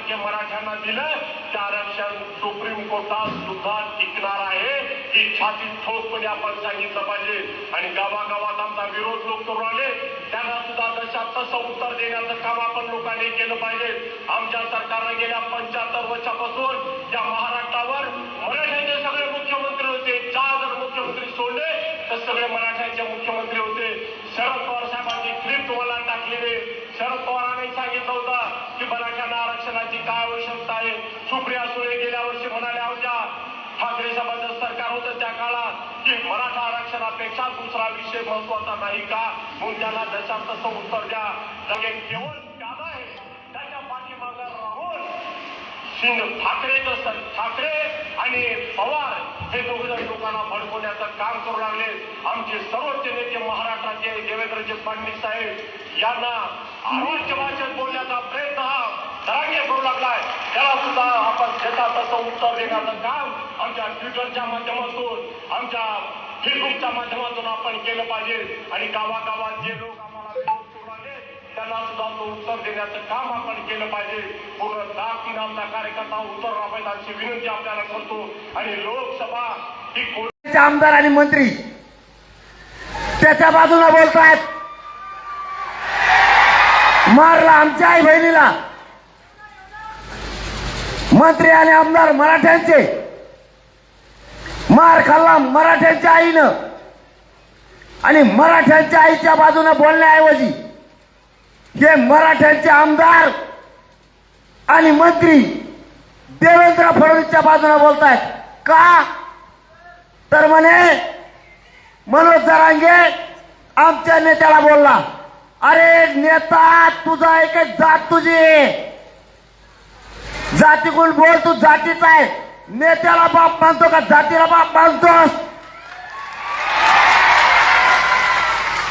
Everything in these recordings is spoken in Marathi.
टक्के मराठ्यांना दिलं ते आरक्षण सुप्रीम कोर्टात सुद्धा टिकणार आहे ही छातीत ठोकपणे आपण सांगितलं पाहिजे। आणि गावागावात आमचा विरोध लोक करू आले त्यांना सुद्धा तसं उत्तर देण्याचं काम आपण लोकांनी केलं पाहिजे। आमच्या सरकारने गेल्या 75 वर्षापासून या महाराष्ट्रावर मराठ्यांचे सगळे मुख्यमंत्री होते। 4 जर मुख्यमंत्री सोडले तर सगळे मराठ्यांचे मुख्यमंत्री होते। शरद पवार साहेबांनी क्लिप तुम्हाला टाकलेले, शरद पवारांनी सांगितलं होतं की मराठ्यांना आरक्षणाची काय आवश्यकता आहे। सुप्रिया सुळे गेल्या वर्षी म्हणाल्या होत्या ठाकरे साहेबांचं सरकार होतं त्या काळात की मराठा आरक्षणापेक्षा दुसरा विषय महत्वाचा नाही का, म्हणून त्यांना जशात तसं उत्तर द्या। लगेच केवळ त्याला आहे त्याच्या पाठीमागे राहून ठाकरे आणि पवार हे दोघे लोकांना भडकवण्याचं काम करू लागले। आमचे सर्वोच्च नेते महाराष्ट्राचे देवेंद्रजी फडणवीस साहेब यांना आरोग्य भाषेत बोलण्याचा प्रयत्न हा धरांगे करू लागलाय, त्याला सुद्धा आपण त्याचा तसं उत्तर देण्याचं काम आमच्या ट्विटरच्या माध्यमातून आमच्या फेसबुकच्या माध्यमातून आपण केलं पाहिजे। आणि गावागावात जे लोक आम्हाला विरोध करू लागले त्यांना सुद्धा तो उत्तर देण्याचं काम आपण केलं पाहिजे। पूर्ण 10 आमचा कार्यकर्ता उत्तर राबायला अशी विनंती आपल्याला करतो। आणि लोकसभा ही आमदार आणि मंत्री त्याच्या बाजूला बोलतायत, मारला आमच्या आई बहिणीला। मंत्री आणि आमदार मराठ्यांचे, मार खाल्ला मराठ्यांच्या आईनं। आणि मराठ्यांच्या आईच्या बाजूने बोलण्याऐवजी हे मराठ्यांचे आमदार आणि मंत्री देवेंद्र फडणवीसच्या बाजूने बोलतायत का, तर म्हणे मनोज जरांगे आमच्या नेत्याला बोलला, अरे नेता तुझा एक जात तुझी जातीकडून बोल, तू जातीचा आहे, नेत्याला बाप मानतो का जातीला बाप मानतोस?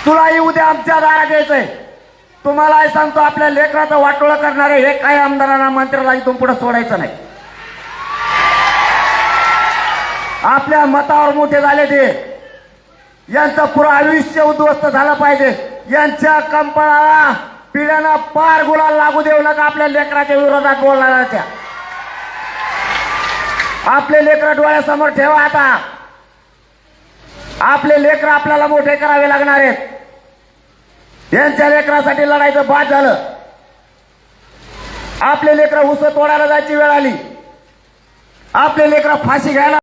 तुला येऊ दे आमच्या दारात यायचंय। तुम्हाला सांगतो आपल्या लेकराचं वाटोळं करणारे हे काही आमदारांना मंत्र्याला इथून पुढे सोडायचं नाही। आपल्या मतावर मोठे झाले ते, यांचं पुरं आयुष्य उद्ध्वस्त झालं पाहिजे। यांच्या कंपनाला पिढ्यांना पार गुलाल लागू देऊ नका आपल्या लेकराच्या विरोधात बोलणाऱ्याच्या। आपले लेकर डोळ्यासमोर ठेवा। आता आपले लेकर आपल्याला मोठे करावे लागणार आहेत। यांच्या लेकरासाठी लढायचं बाद झालं। आपले लेकर उस तोडायला जायची वेळ आली, आपले लेकर फाशी घ्यायला